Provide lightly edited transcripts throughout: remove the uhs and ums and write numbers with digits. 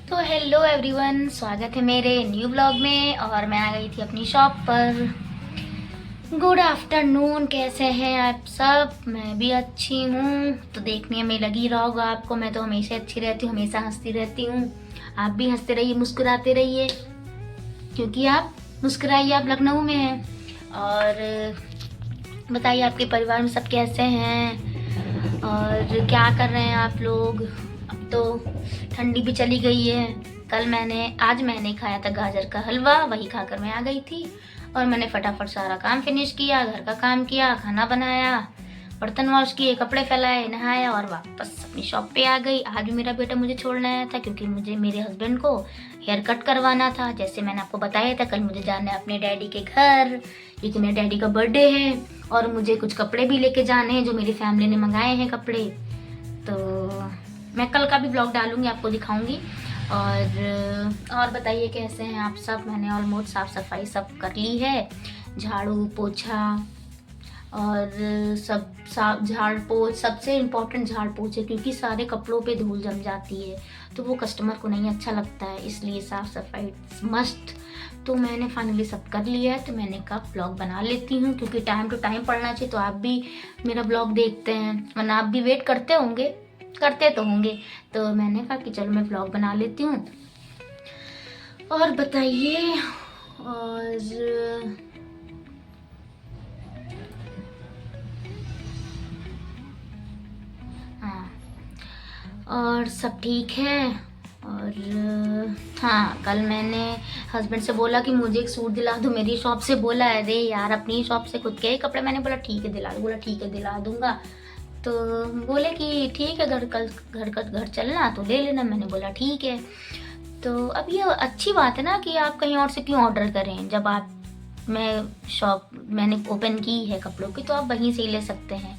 तो hello everyone, स्वागत है मेरे न्यू ब्लॉग में। और मैं आ गई थी अपनी शॉप पर। गुड आफ्टरनून, कैसे हैं आप सब? मैं भी अच्छी हूँ। तो देखने में लगी रहा होगा आपको, मैं तो हमेशा अच्छी रहती हूँ, हमेशा हंसती रहती हूँ। आप भी हंसते रहिए, मुस्कुराते रहिए, क्योंकि आप मुस्कुराइए, आप लखनऊ में हैं। और बताइए आपके परिवार में सब कैसे हैं और क्या कर रहे हैं आप लोग? अब तो ठंडी भी चली गई है। आज मैंने खाया था गाजर का हलवा, वही खाकर मैं आ गई थी। और मैंने फटाफट सारा काम फिनिश किया, घर का काम किया, खाना बनाया, बर्तन वॉश किए, कपड़े फैलाए, नहाया और वापस अपनी शॉप पे आ गई। आज भी मेरा बेटा मुझे छोड़ने आया था, क्योंकि मुझे मेरे हस्बैंड को हेयर कट करवाना था। जैसे मैंने आपको बताया था, कल मुझे जाना है अपने डैडी के घर, क्योंकि मेरे डैडी का बर्थडे है। और मुझे कुछ कपड़े भी लेके जाने हैं, जो मेरी फैमिली ने मंगाए हैं कपड़े। तो मैं कल का भी ब्लॉग डालूंगी, आपको दिखाऊंगी। और बताइए कैसे हैं आप सब? मैंने ऑलमोस्ट साफ सफाई सब कर ली है, झाड़ू पोछा और सब साफ, झाड़ पोछ, सबसे इम्पोर्टेंट झाड़ पोछ है, क्योंकि सारे कपड़ों पे धूल जम जाती है, तो वो कस्टमर को नहीं अच्छा लगता है, इसलिए साफ सफाई मस्ट। तो मैंने फाइनली सब कर लिया है, तो मैंने कहा ब्लॉग बना लेती हूँ, क्योंकि टाइम टू टाइम पढ़ना चाहिए। तो आप भी मेरा ब्लॉग देखते हैं, वरना आप भी वेट करते होंगे, करते तो होंगे। तो मैंने कहा कि चलो मैं ब्लॉग बना लेती हूँ। और बताइए, और हाँ, और सब ठीक है। और हाँ, कल मैंने हस्बैंड से बोला कि मुझे एक सूट दिला दो मेरी शॉप से। बोला अरे यार, अपनी शॉप से खुद के ही कपड़े। मैंने बोला ठीक है दिला दो, बोला ठीक है दिला दूंगा। तो बोले कि ठीक है, घर चलना तो ले लेना। मैंने बोला ठीक है। तो अब ये अच्छी बात है ना कि आप कहीं और से क्यों ऑर्डर करें, जब आप मैं शॉप मैंने ओपन की है कपड़ों की, तो आप वहीं से ही ले सकते हैं।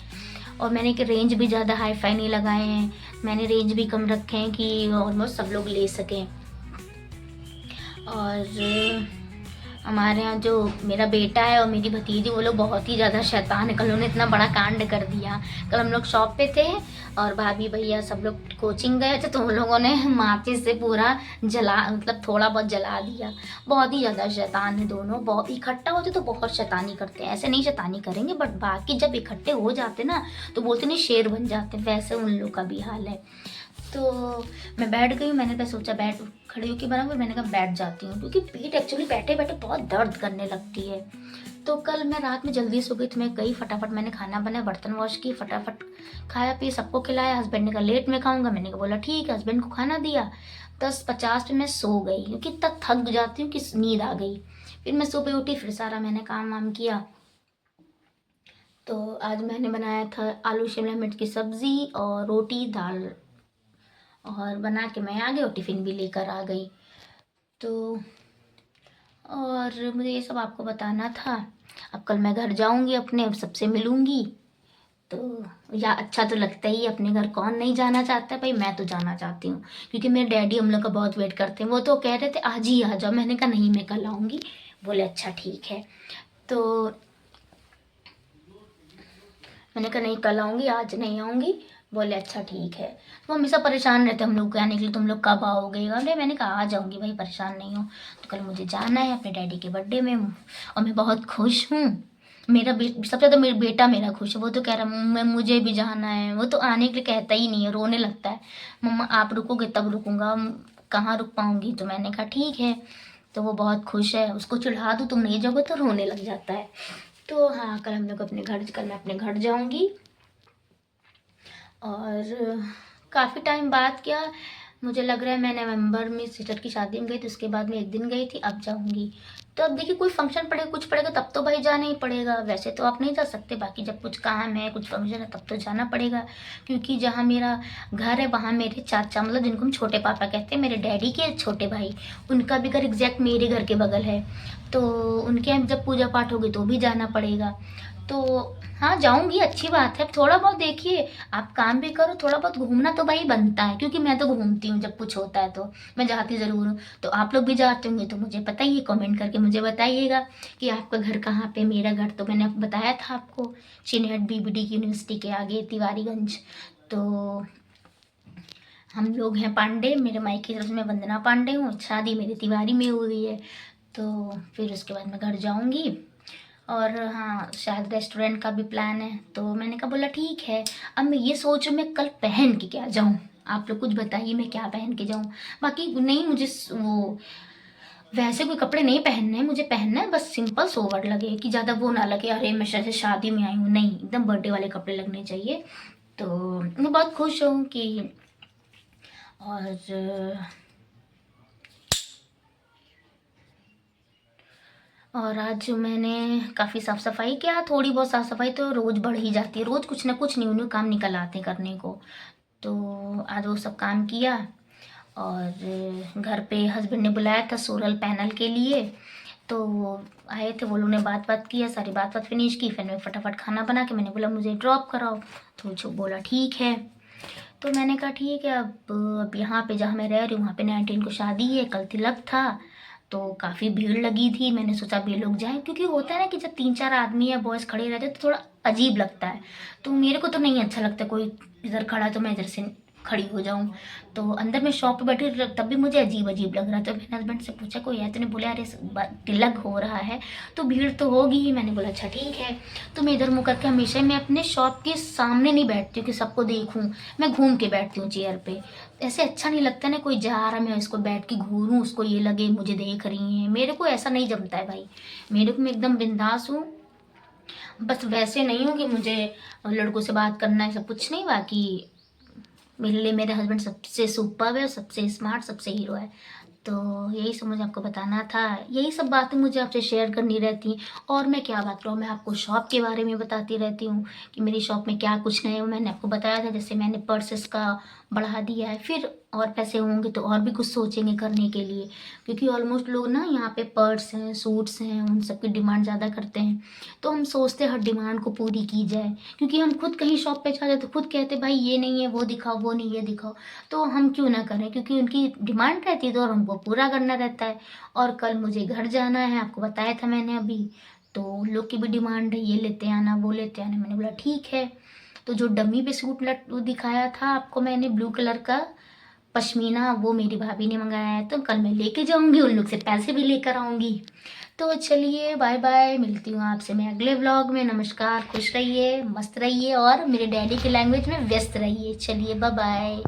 और मैंने कि रेंज भी ज़्यादा हाई फाई नहीं लगाए हैं, मैंने रेंज भी कम रखे हैं कि ऑलमोस्ट सब लोग ले सकें। और हमारे यहाँ जो मेरा बेटा है और मेरी भतीजी, वो लोग बहुत ही ज़्यादा शैतान है। कल उन्होंने इतना बड़ा कांड कर दिया। कल हम लोग शॉप पे थे और भाभी भैया सब लोग कोचिंग गए थे, तो उन लोगों ने माचिस से पूरा मतलब थोड़ा बहुत जला दिया। बहुत ही ज़्यादा शैतान है दोनों। बहुत इकट्ठा होते तो बहुत शैतानी करते हैं, ऐसे नहीं शैतानी करेंगे, बट बाकी जब इकट्ठे हो जाते ना तो बोलते नहीं शेर बन जाते, वैसे उन लोग का भी हाल है। तो मैं बैठ गई, मैंने तो सोचा बैठ खड़ी होकर बना, मैंने कहा बैठ जाती हूँ, क्योंकि पीठ एक्चुअली बैठे बैठे बहुत दर्द करने लगती है। तो कल मैं रात में जल्दी सो गई, तो मैं गई फटाफट, मैंने खाना बनाया, बर्तन वॉश की, फटाफट खाया पिया, सबको खिलाया। हस्बैंड ने कहा लेट में खाऊंगा, मैंने कहा बोला ठीक है। हस्बैंड को खाना दिया, 10:50 पे मैं सो गई, क्योंकि तक थक जाती हूँ कि नींद आ गई। फिर मैं सुबह उठी, फिर सारा मैंने काम वाम किया। तो आज मैंने बनाया था आलू शिमला मिर्च की सब्ज़ी और रोटी दाल, और बना के मैं आ गई और टिफ़िन भी लेकर आ गई। तो और मुझे ये सब आपको बताना था। अब कल मैं घर जाऊंगी अपने, अब सबसे मिलूंगी। तो या अच्छा तो लगता ही है अपने घर, कौन नहीं जाना चाहता है भाई, मैं तो जाना चाहती हूँ, क्योंकि मेरे डैडी हम लोग का बहुत वेट करते हैं। वो तो कह रहे थे आज ही आ जाओ, मैंने कहा नहीं मैं कल आऊँगी। बोले अच्छा ठीक है। तो मैंने कहा नहीं कल आऊँगी, आज नहीं आऊँगी। बोले अच्छा ठीक है। वो हमेशा परेशान रहते हम लोग को आने के लिए, तुम लोग कब आओगे? अरे मैंने कहा आ जाऊँगी भाई, परेशान नहीं हो। तो कल मुझे जाना है अपने डैडी के बर्थडे में, और मैं बहुत खुश हूँ। सबसे ज़्यादा मेरा बेटा मेरा खुश है। वो तो कह रहा मैं मुझे भी जाना है। वो तो आने के लिए कहता ही नहीं है, रोने लगता है, मम्मा आप रुकोगे तब रुकूंगा, कहाँ रुक पाऊँगी। तो मैंने कहा ठीक है। तो वो बहुत खुश है, उसको चिढ़ा दूँ तुम नहीं जाओगे तो रोने लग जाता है। तो हाँ, कल मैं अपने घर जाऊंगी। और काफ़ी टाइम बाद, क्या मुझे लग रहा है, मैं नवंबर में सिस्टर की शादी में गई थी, उसके बाद मैं एक दिन गई थी, अब जाऊंगी। तो अब देखिए कोई फंक्शन पड़ेगा, कुछ पड़ेगा, तब तो भाई जाना ही पड़ेगा। वैसे तो आप नहीं जा सकते, बाकी जब कुछ काम है, कुछ फंक्शन है, तब तो जाना पड़ेगा। क्योंकि जहाँ मेरा घर है वहाँ मेरे चाचा, मतलब जिनको हम छोटे पापा कहते हैं, मेरे डैडी के छोटे भाई, उनका भी घर एग्जैक्ट मेरे घर के बगल है। तो उनके यहाँ जब पूजा पाठ होगी तो भी जाना पड़ेगा। तो हाँ जाऊंगी, अच्छी बात है। थोड़ा बहुत देखिए, आप काम भी करो, थोड़ा बहुत घूमना तो भाई बनता है, क्योंकि मैं तो घूमती हूँ, जब कुछ होता है तो मैं जाती ज़रूर हूँ। तो आप लोग भी जाते होंगे तो मुझे बताइए, कमेंट करके मुझे बताइएगा कि आपका घर कहाँ पे। मेरा घर तो मैंने बताया था आपको, चिनहट बीबीडी यूनिवर्सिटी के आगे, तिवारीगंज। तो हम लोग हैं पांडे, मेरे मायके की तरफ से मैं वंदना पांडे हूँ, शादी मेरी तिवारी में हुई है। तो फिर उसके बाद मैं घर जाऊँगी। और हाँ, शायद रेस्टोरेंट का भी प्लान है, तो मैंने कहा बोला ठीक है। अब मैं ये सोच रही हूँ मैं कल पहन के क्या जाऊँ, आप लोग कुछ बताइए मैं क्या पहन के जाऊँ। बाकी नहीं, मुझे वो वैसे कोई कपड़े नहीं पहनने हैं, मुझे पहनना है बस सिंपल सोवर लगे, कि ज़्यादा वो ना लगे अरे मैं शायद शादी में आई हूँ, नहीं एकदम बर्थडे वाले कपड़े लगने चाहिए। तो मैं बहुत खुश हूँ कि और आज मैंने काफ़ी साफ़ सफाई किया, थोड़ी बहुत साफ़ सफाई तो रोज़ बढ़ ही जाती है, रोज़ कुछ ना कुछ न्यू न्यू काम निकल आते हैं करने को। तो आज वो सब काम किया। और घर पे हस्बैंड ने बुलाया था सोलर पैनल के लिए, तो वो आए थे, वो लोगों ने बात किया, सारी बात फिनिश की। फिर मैं फटाफट खाना बना के मैंने बोला मुझे ड्रॉप कराओ, तो जो बोला ठीक है। तो मैंने कहा ठीक है। अब यहाँ पे जहाँ मैं रह रही हूँ वहाँ पे 19 को शादी है, कल तिलक था, तो काफ़ी भीड़ लगी थी। मैंने सोचा भी लोग जाएं, क्योंकि होता है ना कि जब 3-4 आदमी या बॉयज़ खड़े रहते तो थोड़ा अजीब लगता है। तो मेरे को तो नहीं अच्छा लगता कोई इधर खड़ा है तो मैं इधर से खड़ी हो जाऊँ। तो अंदर मैं शॉप पे बैठी तब भी मुझे अजीब अजीब लग रहा था। मैंने हस्बैंड से पूछा कोई है, तो नहीं बोले अरे तिलक हो रहा है तो भीड़ तो होगी ही। मैंने बोला अच्छा ठीक है। तो मैं इधर मुँह करके हमेशा मैं अपने शॉप के सामने नहीं बैठती हूँ कि सबको देखूँ, मैं घूम के बैठती हूँ चेयर पे। ऐसे अच्छा नहीं लगता ना, कोई जा रहा मैं इसको बैठ के घूरूँ, उसको ये लगे मुझे देख रही हैं, मेरे को ऐसा नहीं जमता है भाई। मेरे को मैं एकदम बिंदास हूँ, बस वैसे नहीं हूँ कि मुझे लड़कों से बात करना है, सब कुछ नहीं। बाकी मेरे लिए मेरे हस्बैंड सबसे सुपर है, सबसे स्मार्ट, सबसे हीरो है। तो यही सब मुझे आपको बताना था, यही सब बातें मुझे आपसे शेयर करनी रहती। और मैं क्या बात करूँ, मैं आपको शॉप के बारे में बताती रहती हूँ कि मेरी शॉप में क्या कुछ नया मैंने आपको बताया था। जैसे मैंने पर्सेस का बढ़ा दिया है, फिर और पैसे होंगे तो और भी कुछ सोचेंगे करने के लिए, क्योंकि ऑलमोस्ट लोग ना यहाँ पे पर्स हैं, सूट्स हैं, उन सब की डिमांड ज़्यादा करते हैं। तो हम सोचते हर डिमांड को पूरी की जाए, क्योंकि हम खुद कहीं शॉप पे जाते तो खुद कहते भाई ये नहीं है वो दिखाओ, वो नहीं ये दिखाओ। तो हम क्यों ना करें, क्योंकि उनकी डिमांड रहती है तो और हमको पूरा करना रहता है। और कल मुझे घर जाना है, आपको बताया था मैंने अभी, तो उन लोग की भी डिमांड है ये लेते आना वो लेते आना। मैंने बोला ठीक है। तो जो डमी पे सूट दिखाया था आपको मैंने ब्लू कलर का पश्मीना, वो मेरी भाभी ने मंगाया है, तो कल मैं लेके जाऊंगी, उन लोग से पैसे भी लेकर आऊंगी। तो चलिए बाय बाय, मिलती हूँ आपसे मैं अगले व्लॉग में। नमस्कार, खुश रहिए, मस्त रहिए और मेरे डैडी की लैंग्वेज में व्यस्त रहिए। चलिए बाय बाय।